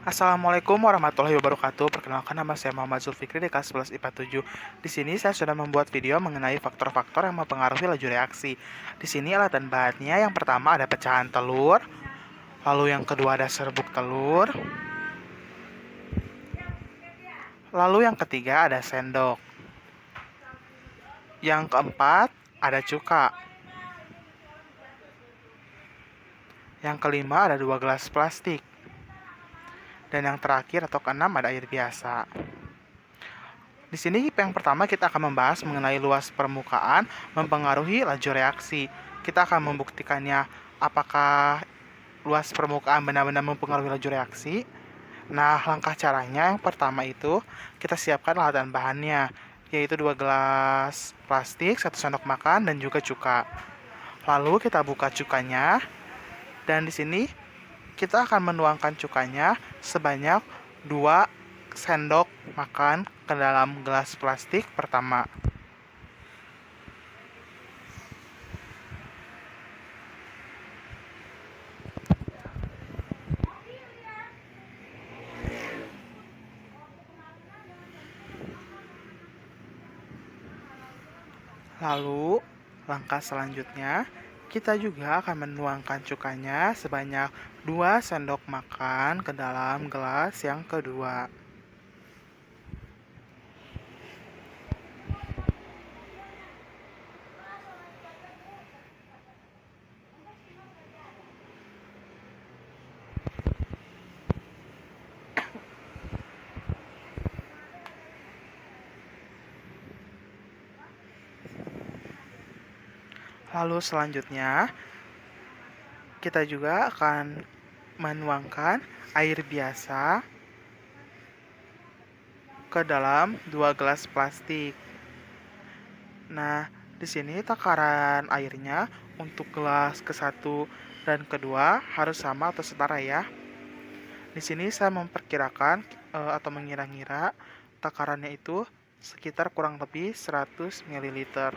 Assalamualaikum warahmatullahi wabarakatuh. Perkenalkan, nama saya Muhammad Zulfikri di kelas 11 IPA 7. Di sini saya sudah membuat video mengenai faktor-faktor yang mempengaruhi laju reaksi. Di sini alat dan bahannya, yang pertama ada pecahan telur, lalu yang kedua ada serbuk telur, lalu yang ketiga ada sendok, yang keempat ada cuka, yang kelima ada 2 gelas plastik, dan yang terakhir atau keenam ada air biasa. Di sini yang pertama kita akan membahas mengenai luas permukaan mempengaruhi laju reaksi. Kita akan membuktikannya apakah luas permukaan benar-benar mempengaruhi laju reaksi. Nah, langkah caranya yang pertama itu kita siapkan alat dan bahannya, yaitu 2 gelas plastik, 1 sendok makan, dan juga cuka. Lalu kita buka cukanya, dan di sini kita akan menuangkan cukanya sebanyak 2 sendok makan ke dalam gelas plastik pertama. Lalu, langkah selanjutnya, kita juga akan menuangkan cukanya sebanyak 2 sendok makan ke dalam gelas yang kedua. Lalu selanjutnya, kita juga akan menuangkan air biasa ke dalam 2 gelas plastik. Nah, di sini takaran airnya untuk gelas ke-1 dan kedua harus sama atau setara ya. Di sini saya memperkirakan atau mengira-ngira takarannya itu sekitar kurang lebih 100 ml.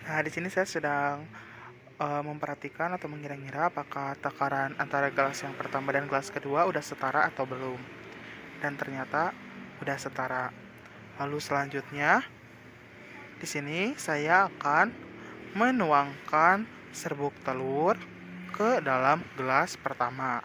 Nah, di sini saya sedang memperhatikan atau mengira-ngira apakah takaran antara gelas yang pertama dan gelas kedua udah setara atau belum. Dan ternyata udah setara. Lalu selanjutnya, di sini saya akan menuangkan serbuk telur ke dalam gelas pertama.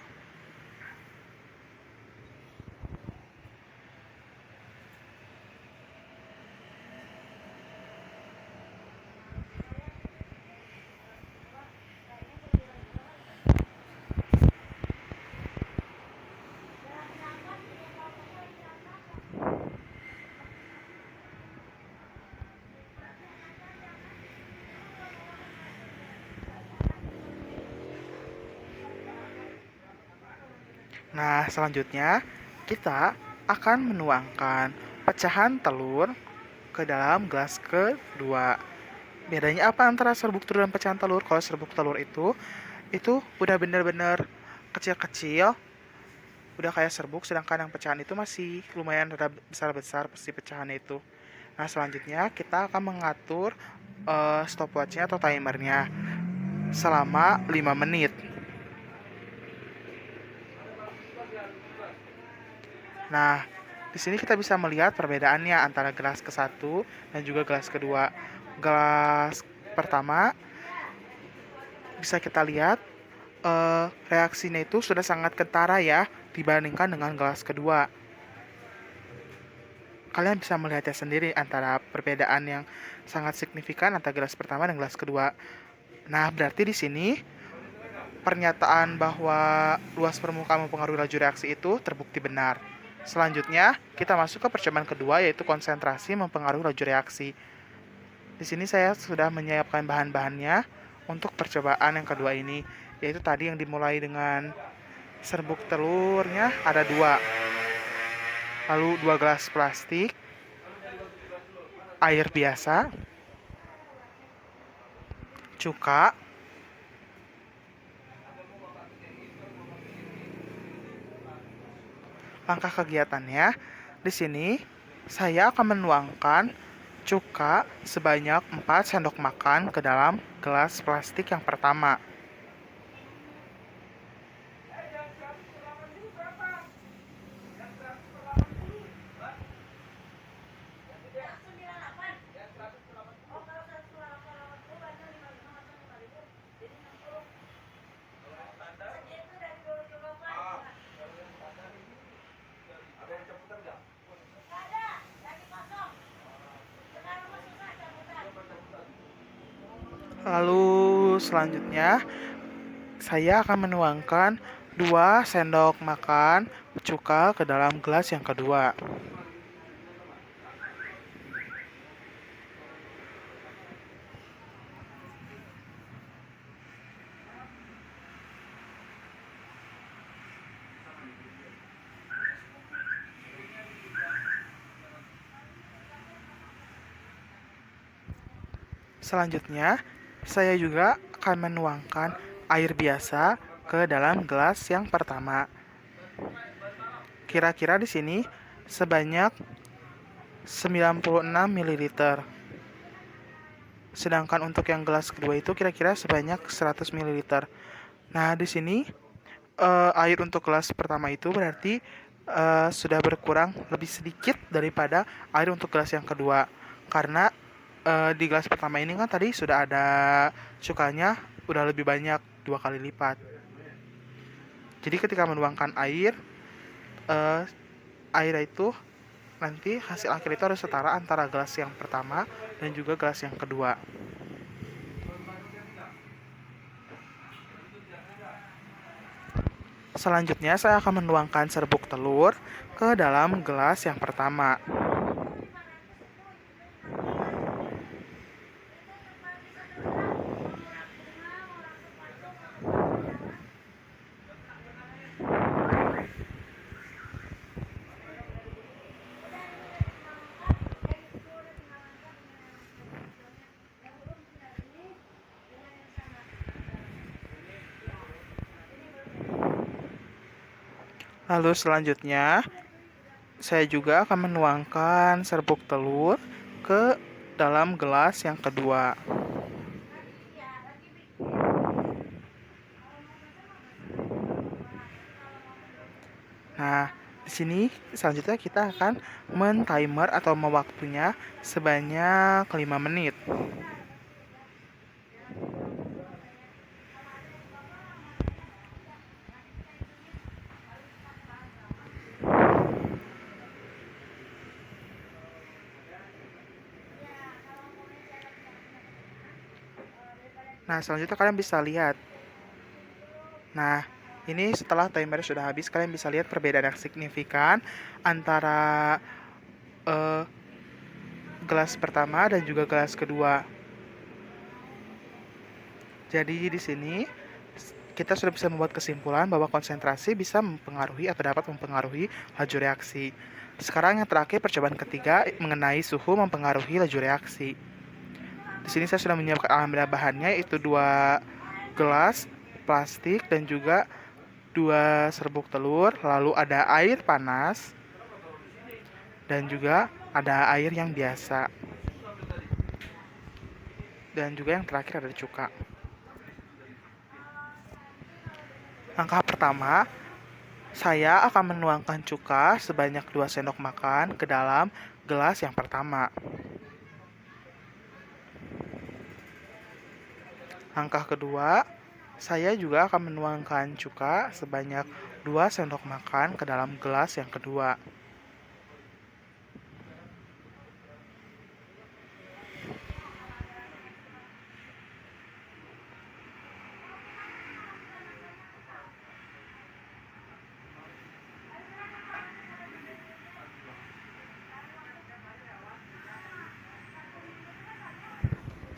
Nah, selanjutnya kita akan menuangkan pecahan telur ke dalam gelas kedua. Bedanya apa antara serbuk telur dan pecahan telur? Kalau serbuk telur itu udah bener-bener kecil-kecil, udah kayak serbuk, sedangkan yang pecahan itu masih lumayan rada besar-besar si pecahannya itu. Nah, selanjutnya kita akan mengatur stopwatchnya atau timernya selama 5 menit. Nah, di sini kita bisa melihat perbedaannya antara gelas ke-1 dan juga gelas kedua. Gelas pertama bisa kita lihat reaksinya itu sudah sangat kentara ya dibandingkan dengan gelas kedua. Kalian bisa melihatnya sendiri antara perbedaan yang sangat signifikan antara gelas pertama dan gelas kedua. Nah, berarti di sini pernyataan bahwa luas permukaan mempengaruhi laju reaksi itu terbukti benar. Selanjutnya, kita masuk ke percobaan kedua, yaitu konsentrasi mempengaruhi laju reaksi. Di sini saya sudah menyiapkan bahan-bahannya untuk percobaan yang kedua ini, yaitu tadi yang dimulai dengan serbuk telurnya ada 2, lalu 2 gelas plastik, air biasa, cuka, Langkah kegiatannya, di sini saya akan menuangkan cuka sebanyak 4 sendok makan ke dalam gelas plastik yang pertama. Lalu selanjutnya saya akan menuangkan 2 sendok makan cuka ke dalam gelas yang kedua. Selanjutnya, saya juga akan menuangkan air biasa ke dalam gelas yang pertama. Kira-kira di sini sebanyak 96 ml. Sedangkan untuk yang gelas kedua itu kira-kira sebanyak 100 ml. Nah, di sini air untuk gelas pertama itu berarti sudah berkurang lebih sedikit daripada air untuk gelas yang kedua. Karena di gelas pertama ini kan tadi sudah ada cukanya udah lebih banyak 2 kali lipat. Jadi ketika menuangkan air, eh, air itu nanti hasil akhir itu harus setara antara gelas yang pertama dan juga gelas yang kedua. Selanjutnya saya akan menuangkan serbuk telur ke dalam gelas yang pertama. Lalu selanjutnya saya juga akan menuangkan serbuk telur ke dalam gelas yang kedua. Nah, di sini selanjutnya kita akan men-timer atau mewaktunya sebanyak 5 menit. Nah, selanjutnya kalian bisa lihat. Nah, ini setelah timer sudah habis, kalian bisa lihat perbedaan yang signifikan antara eh, gelas pertama dan juga gelas kedua. Jadi di sini kita sudah bisa membuat kesimpulan bahwa konsentrasi bisa mempengaruhi atau dapat mempengaruhi laju reaksi. Sekarang yang terakhir percobaan ketiga mengenai suhu mempengaruhi laju reaksi. Di sini saya sudah menyiapkan alhamdulillah bahannya, yaitu 2 gelas plastik dan juga 2 serbuk telur, lalu ada air panas dan juga ada air yang biasa. Dan juga yang terakhir ada cuka. Langkah pertama, saya akan menuangkan cuka sebanyak 2 sendok makan ke dalam gelas yang pertama. Langkah kedua, saya juga akan menuangkan cuka sebanyak 2 sendok makan ke dalam gelas yang kedua.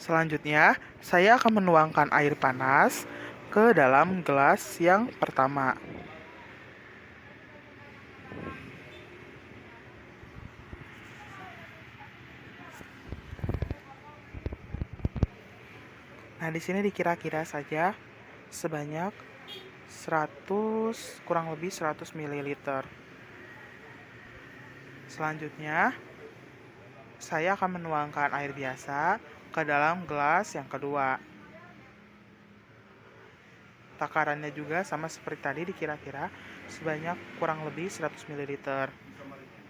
Selanjutnya, saya akan menuangkan air panas ke dalam gelas yang pertama. Nah, di sini dikira-kira saja sebanyak 100 kurang lebih 100 ml. Selanjutnya, saya akan menuangkan air biasa ke dalam gelas yang kedua. Takarannya juga sama seperti tadi, dikira-kira sebanyak kurang lebih 100 ml.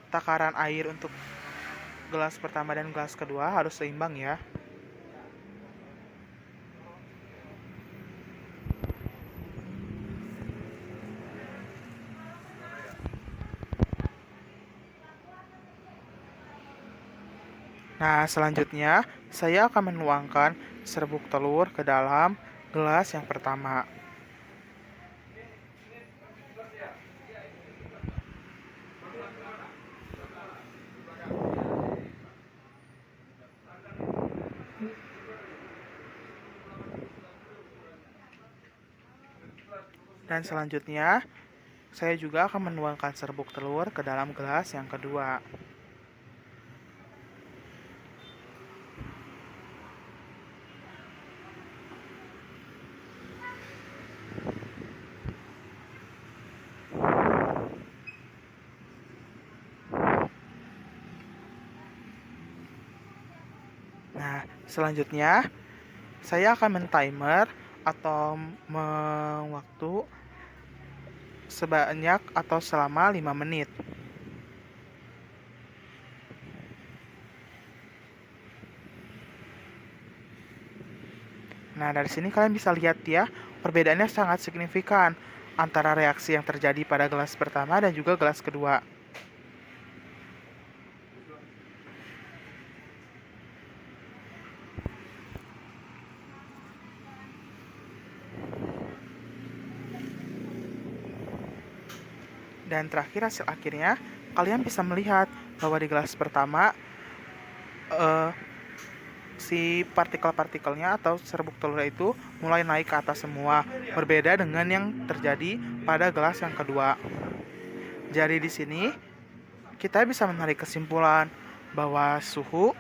Takaran air untuk gelas pertama dan gelas kedua harus seimbang ya. Nah, selanjutnya saya akan menuangkan serbuk telur ke dalam gelas yang pertama. Dan selanjutnya, saya juga akan menuangkan serbuk telur ke dalam gelas yang kedua. Nah, selanjutnya saya akan men-timer atau mewaktu sebanyak atau selama 5 menit. Nah, dari sini kalian bisa lihat ya, perbedaannya sangat signifikan antara reaksi yang terjadi pada gelas pertama dan juga gelas kedua. Dan terakhir, hasil akhirnya, kalian bisa melihat bahwa di gelas pertama, si partikel-partikelnya atau serbuk telur itu mulai naik ke atas semua, berbeda dengan yang terjadi pada gelas yang kedua. Jadi di sini kita bisa menarik kesimpulan bahwa suhu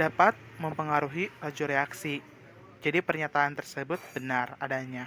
dapat mempengaruhi laju reaksi. Jadi pernyataan tersebut benar adanya.